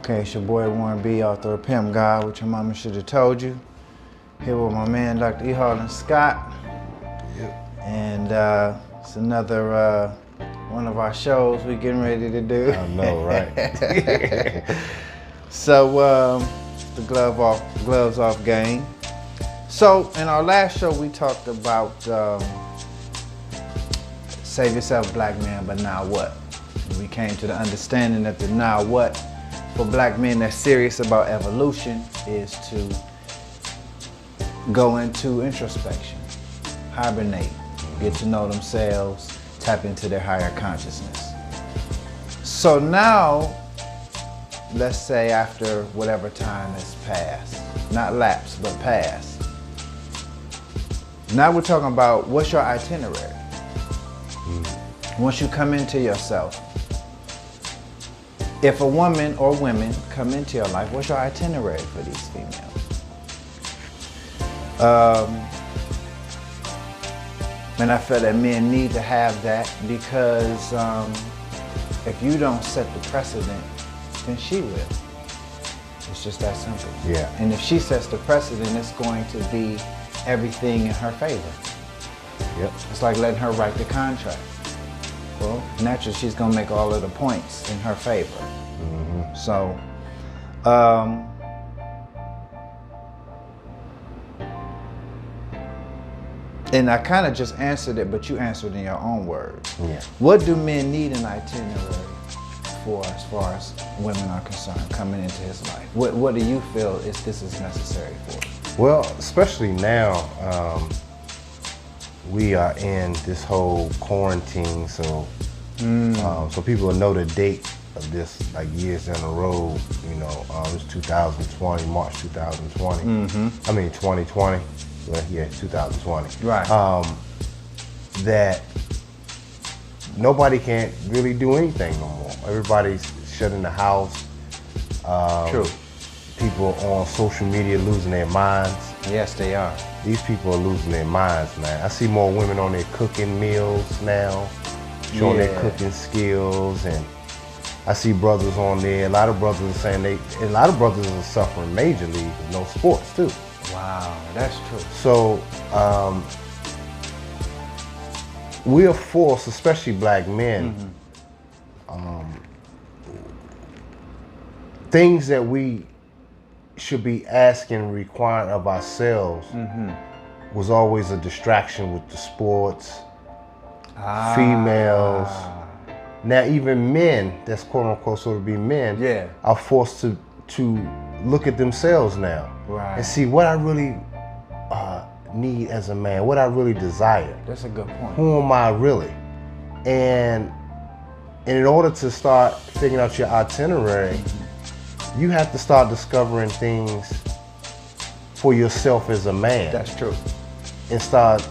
Okay, it's your boy Warren B, author of Pimp God, which your mama should have told you. Here with my man, Dr. E. Harlan Scott. Yep. And it's another one of our shows we getting ready to do. I know, right? So, the gloves off game. So, in our last show, we talked about save yourself, black man, but now what? And we came to the understanding that the now what for black men that's serious about evolution is to go into introspection, hibernate, get to know themselves, tap into their higher consciousness. So now, let's say after whatever time has passed, not lapsed, but passed. Now we're talking about what's your itinerary? Once you come into yourself, if a woman or women come into your life, what's your itinerary for these females? And I feel that men need to have that because if you don't set the precedent, then she will. It's just that simple. Yeah. And if she sets the precedent, it's going to be everything in her favor. Yep. It's like letting her write the contract. Well, naturally, she's gonna make all of the points in her favor. Mm-hmm. So, and I kind of just answered it, but you answered in your own words. Yeah. What do men need an itinerary for as far as women are concerned coming into his life? What do you feel this is necessary for? Well, especially now, we are in this whole quarantine, so so people will know the date of this like years down the road. You know, it's 2020, March 2020. I mean 2020. Well, yeah, 2020. Right. That nobody can't really do anything no more. Everybody's shut in the house. True. People on social media losing their minds. Yes, they are. These people are losing their minds, man. I see more women on their cooking meals now, showing their cooking skills, and I see brothers on there. A lot of brothers are saying a lot of brothers are suffering majorly with no sports too. Wow, that's true. So we are forced, especially black men, things that we should be asking, requiring of ourselves was always a distraction with the sports, females. Now even men, that's quote unquote so to be men, are forced to look at themselves now and see what I really need as a man, what I really desire. That's a good point. Who am I really? And in order to start figuring out your itinerary, you have to start discovering things for yourself as a man. That's true. And start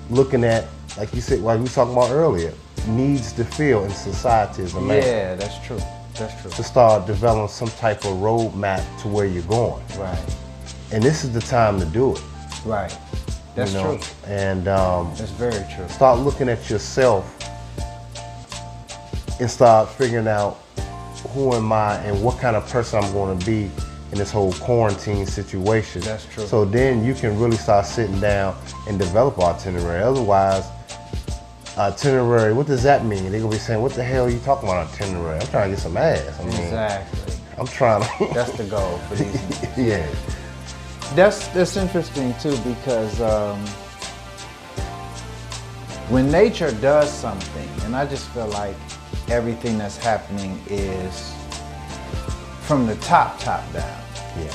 looking at, like you said, like we were talking about earlier, needs to feel in society as a man. Yeah, that's true. That's true. To start developing some type of roadmap to where you're going. Right. And this is the time to do it. Right. That's true. And that's very true. start looking at yourself and start figuring out who am I and what kind of person I'm going to be in this whole quarantine situation. That's true. So then you can really start sitting down and develop itinerary. Otherwise, itinerary, what does that mean? They're going to be saying, what the hell are you talking about itinerary? I'm trying to get some ass. I mean, Exactly. I'm trying to... That's the goal for these men. Yeah. That's interesting too, because when nature does something, and I just feel like everything that's happening is from the top down. Yeah.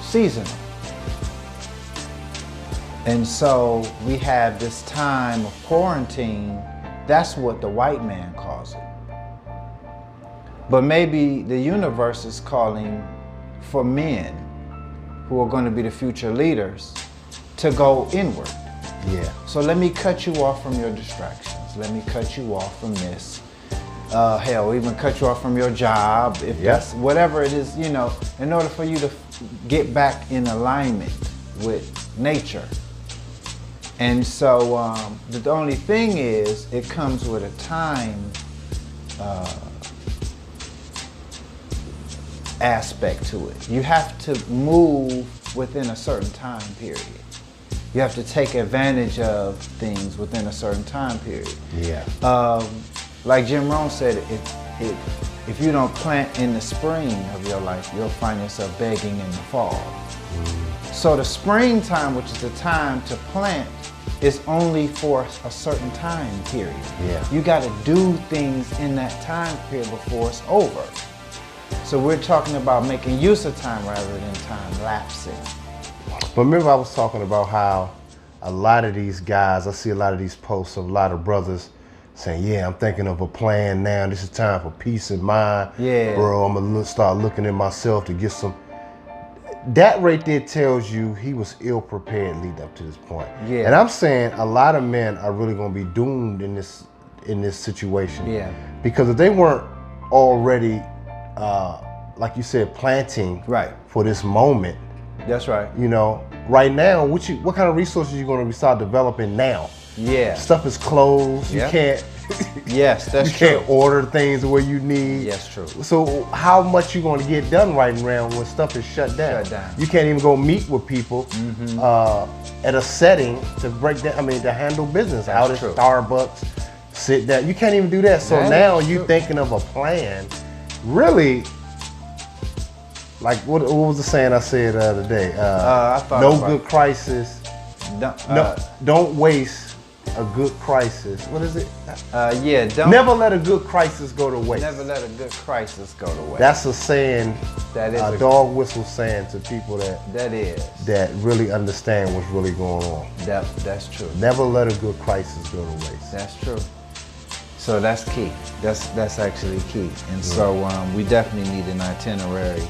Seasonal. And so we have this time of quarantine. That's what the white man calls it. But maybe the universe is calling for men who are going to be the future leaders to go inward. Yeah. So let me cut you off from your distractions. Let me cut you off from this. Hell, even cut you off from your job, if that's whatever it is, you know, in order for you to get back in alignment with nature. And so the only thing is, it comes with a time aspect to it. You have to move within a certain time period. You have to take advantage of things within a certain time period. Yeah. Like Jim Rohn said, if you don't plant in the spring of your life, you'll find yourself begging in the fall. So the springtime, which is the time to plant, is only for a certain time period. Yeah. You got to do things in that time period before it's over. So we're talking about making use of time rather than time lapsing. But remember I was talking about how a lot of these guys, I see a lot of these posts of a lot of brothers saying, yeah, I'm thinking of a plan now. This is time for peace of mind. Yeah. Bro, I'm going to start looking at myself to get some. That right there tells you he was ill prepared leading up to this point. Yeah. And I'm saying a lot of men are really going to be doomed in this situation. Yeah. Because if they weren't already, like you said, planting Right. for this moment, That's right. you know, right now, what kind of resources you going to start developing now? Yeah. Stuff is closed. Yeah. You can't. Yes, that's you true. can't order things the way you need. Yes, true. So how much you going to get done right now when stuff is shut down? Shut down. You can't even go meet with people at a setting to break down. I mean, to handle business out at true. Starbucks, sit down. You can't even do that. So That now is you true. thinking of a plan. Really. Like what was the saying I said the other day? I thought no about- good crisis. Don't waste a good crisis. What is it? Yeah, don't Never let a good crisis go to waste. never let a good crisis go to waste. That's a saying, That is a a- dog whistle saying to people that that really understand what's really going on. that's true. Never let a good crisis go to waste. That's true. So that's key. That's actually key. And so we definitely need an itinerary.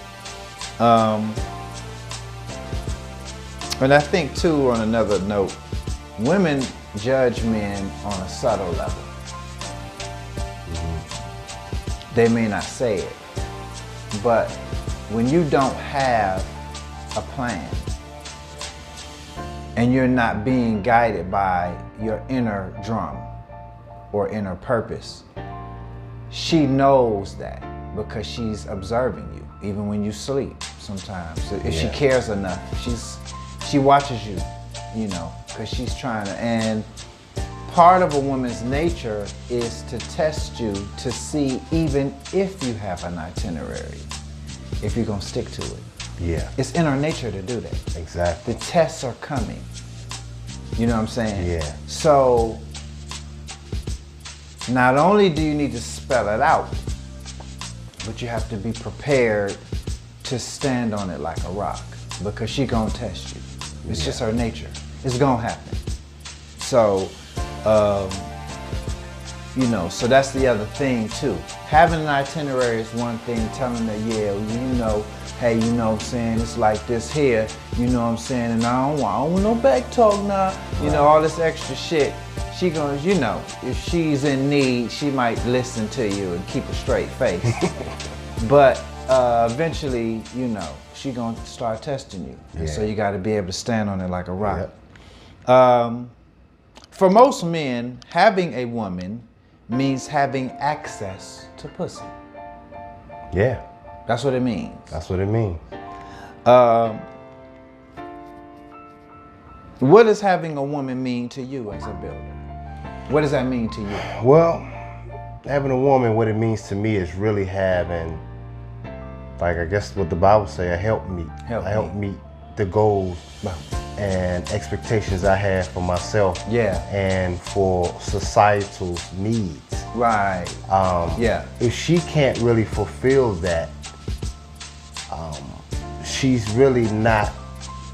And I think too, on another note, women judge men on a subtle level. They may not say it, but when you don't have a plan and you're not being guided by your inner drum or inner purpose, she knows that because she's observing you, even when you sleep sometimes. If she cares enough, she watches you, you know, because she's trying to. And part of a woman's nature is to test you to see, even if you have an itinerary, if you're gonna stick to it. Yeah. It's in our nature to do that. Exactly. The tests are coming. You know what I'm saying? Yeah. So not only do you need to spell it out, but you have to be prepared to stand on it like a rock, because she gonna test you. It's just her nature. It's gonna happen. So, you know, so that's the other thing too. Having an itinerary is one thing, telling her, yeah, you know, hey, you know what I'm saying, it's like this here, you know what I'm saying, and I don't want no back talk now, you know, all this extra shit. She gonna, you know, if she's in need, she might listen to you and keep a straight face. But eventually, you know, she gonna start testing you. And so you gotta be able to stand on it like a rock. Yep. For most men, having a woman means having access to pussy. Yeah. That's what it means. That's what it means. What does having a woman mean to you as a builder? What does that mean to you? Well, having a woman, what it means to me is really having, like I guess what the Bible say, a helpmeet. Help meet the goals and expectations I have for myself. Yeah. And for societal needs. Right. Yeah. If she can't really fulfill that, she's really not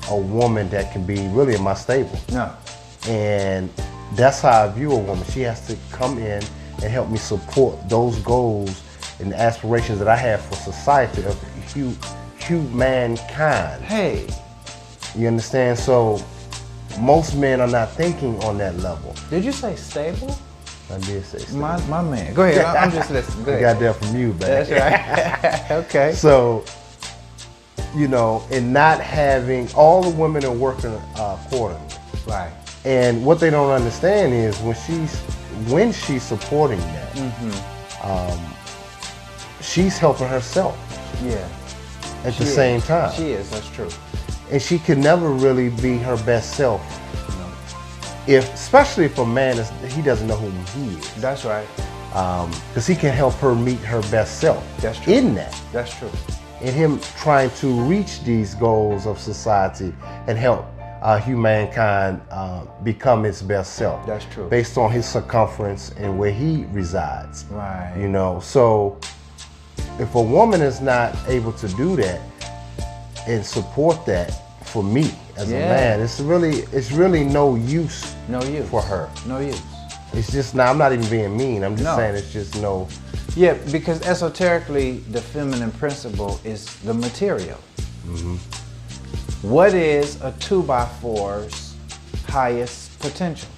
a woman that can be really in my stable. No. And that's how I view a woman. She has to come in and help me support those goals and aspirations that I have for society of humankind. Hey. You understand? So most men are not thinking on that level. Did you say stable? I did say stable. My man. Go ahead. I'm just listening. Go I ahead. got that from you, baby. That's right. Okay. So, you know, and not having, all the women are working accordingly. Right. And what they don't understand is when she's supporting that, she's helping herself. Yeah. at the same time. She is, that's true. And she can never really be her best self. Especially if a man he doesn't know who he is. That's right. Because he can help her meet her best self. That's true. In that. That's true. In him trying to reach these goals of society and help humankind become its best self. That's true. Based on his circumference and where he resides. Right. You know, so if a woman is not able to do that and support that for me as a man, it's really no use. No use for her. No use. It's just I'm not even being mean. I'm just saying it's just no. Yeah, because esoterically, the feminine principle is the material. Mm-hmm. What is a 2x4's highest potential?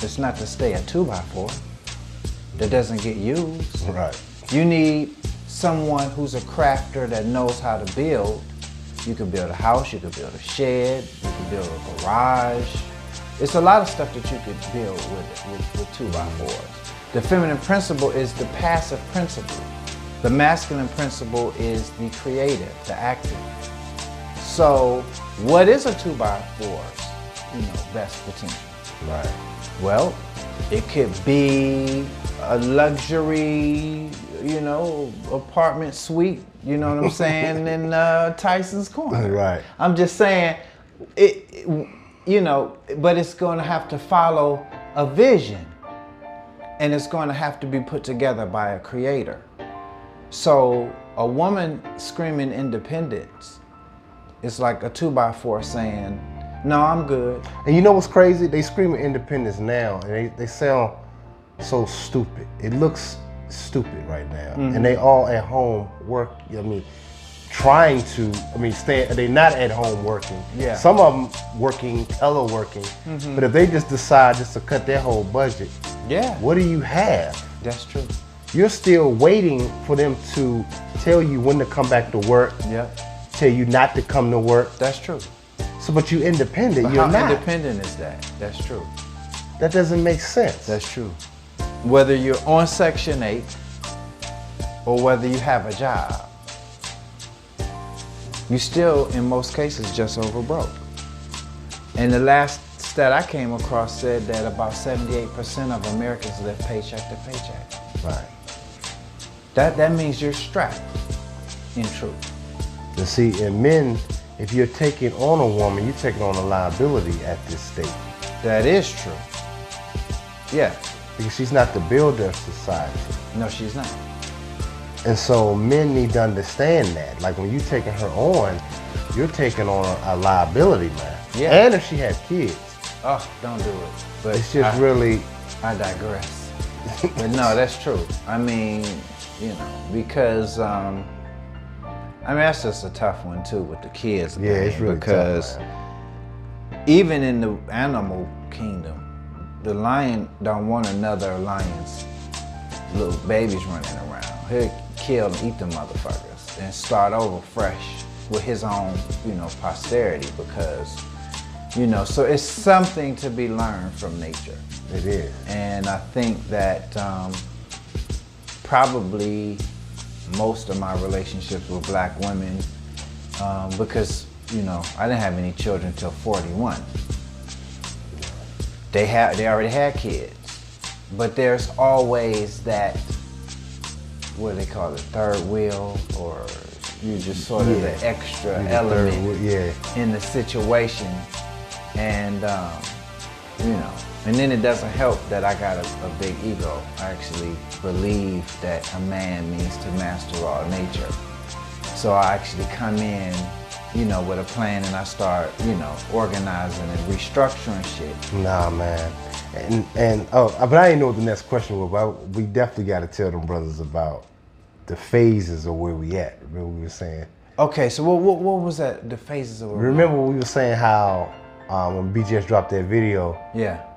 It's not to stay a 2x4 that doesn't get used. Right. You need someone who's a crafter that knows how to build. You can build a house, you can build a shed, you can build a garage. It's a lot of stuff that you could build with 2x4s. The feminine principle is the passive principle. The masculine principle is the creative, the active. So, what is a 2x4's, best potential? Right. Well, it could be a luxury, apartment suite, you know what I'm saying, in Tyson's Corner. Right. I'm just saying, but it's going to have to follow a vision, and it's going to have to be put together by a creator. So a woman screaming independence is like a 2x4 saying, no, I'm good. And you know what's crazy? They screaming independence now, and they sound so stupid. It looks stupid right now. Mm-hmm. And they all at home trying to, they're not at home working. Yeah. Some of them working, teleworking. Mm-hmm. But if they just decide just to cut their whole budget, what do you have? That's true. You're still waiting for them to tell you when to come back to work. Tell you not to come to work. That's true. So, but you're independent. But you're how not. independent is that? That's true. That doesn't make sense. That's true. Whether you're on Section 8 or whether you have a job, you still, in most cases, just over broke. And the last stat I came across said that about 78% of Americans live paycheck to paycheck. Right. That means you're strapped, in truth. You see, and men, if you're taking on a woman, you're taking on a liability at this stage. That is true. Yeah. Because she's not the builder of society. No, she's not. And so men need to understand that. Like when you're taking her on, you're taking on a liability, man. Yeah. And if she had kids. Oh, don't do it. But it's just really. I digress. But no, that's true. Because that's just a tough one too with the kids. Yeah, it's really because tough, man. Even in the animal kingdom, the lion don't want another lion's little babies running around. He'll kill and eat them motherfuckers and start over fresh with his own, posterity because, so it's something to be learned from nature. It is. And I think that probably most of my relationships with black women, because, I didn't have any children until 41. They already had kids, but there's always that, what do they call it, third wheel, or you just sort of the extra element in the situation, and and then it doesn't help that I got a big ego. I actually believe that a man means to master all nature, so I actually come in, with a plan, and I start, organizing and restructuring shit. Nah, man. But I didn't know what the next question was, but we definitely got to tell them brothers about the phases of where we at. Remember we were saying? Okay, so what was that, the phases of where Remember we were saying how when BGS dropped that video,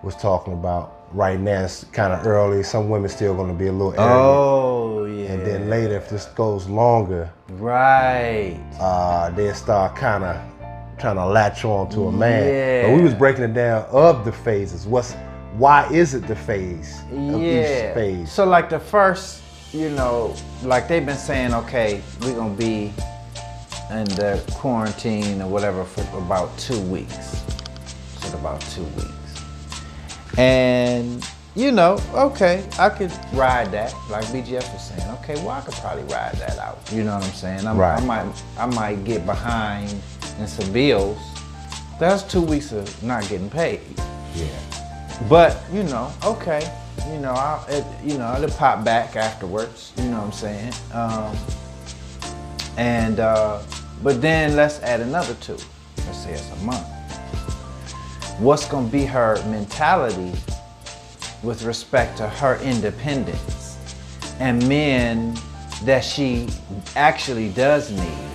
was talking about right now it's kind of early, some women still going to be a little arrogant. Oh, yeah. And then later, if this goes longer, right, they'll start kind of trying to latch on to a man. Yeah. But we was breaking it down of the phases. Why is it the phase of each phase? So like the first, like they've been saying, okay, we're gonna be in the quarantine or whatever for about 2 weeks. So about 2 weeks. And you know, okay, I could ride that, like BGF was saying. Okay, well, I could probably ride that out. You know what I'm saying? I might get behind in some bills. That's 2 weeks of not getting paid. Yeah. But you know, okay, you know, I'll pop back afterwards. You know what I'm saying? But then let's add another 2. Let's say it's a month. What's gonna be her mentality with respect to her independence and men that she actually does need,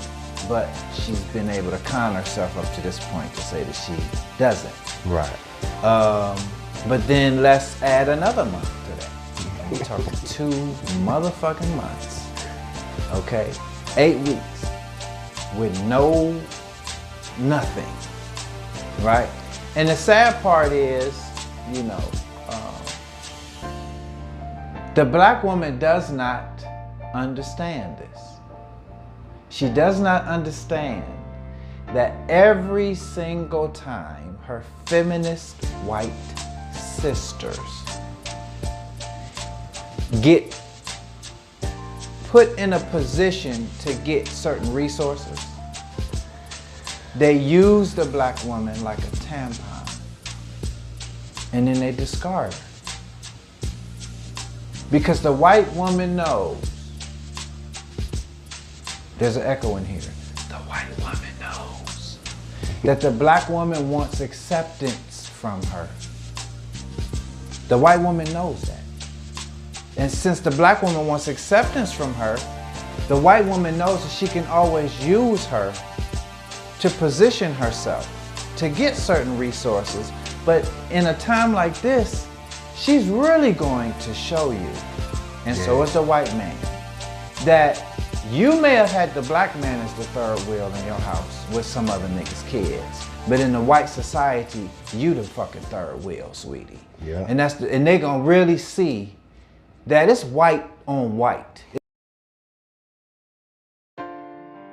but she's been able to con herself up to this point to say that she doesn't. Right. But then let's add another month to that. We're talking 2 motherfucking months. Okay? 8 weeks with nothing. Right? And the sad part is, you know, the black woman does not understand this. She does not understand that every single time her feminist white sisters get put in a position to get certain resources, they use the black woman like a tampon, and then they discard her. Because the white woman knows, there's an echo in here, the white woman knows that the black woman wants acceptance from her. The white woman knows that. And since the black woman wants acceptance from her, the white woman knows that she can always use her to position herself to get certain resources. But in a time like this, she's really going to show you, and so is the white man, that you may have had the black man as the third wheel in your house with some other niggas' kids, but in the white society, you the fucking third wheel, sweetie. Yeah. And they gonna really see that it's white on white.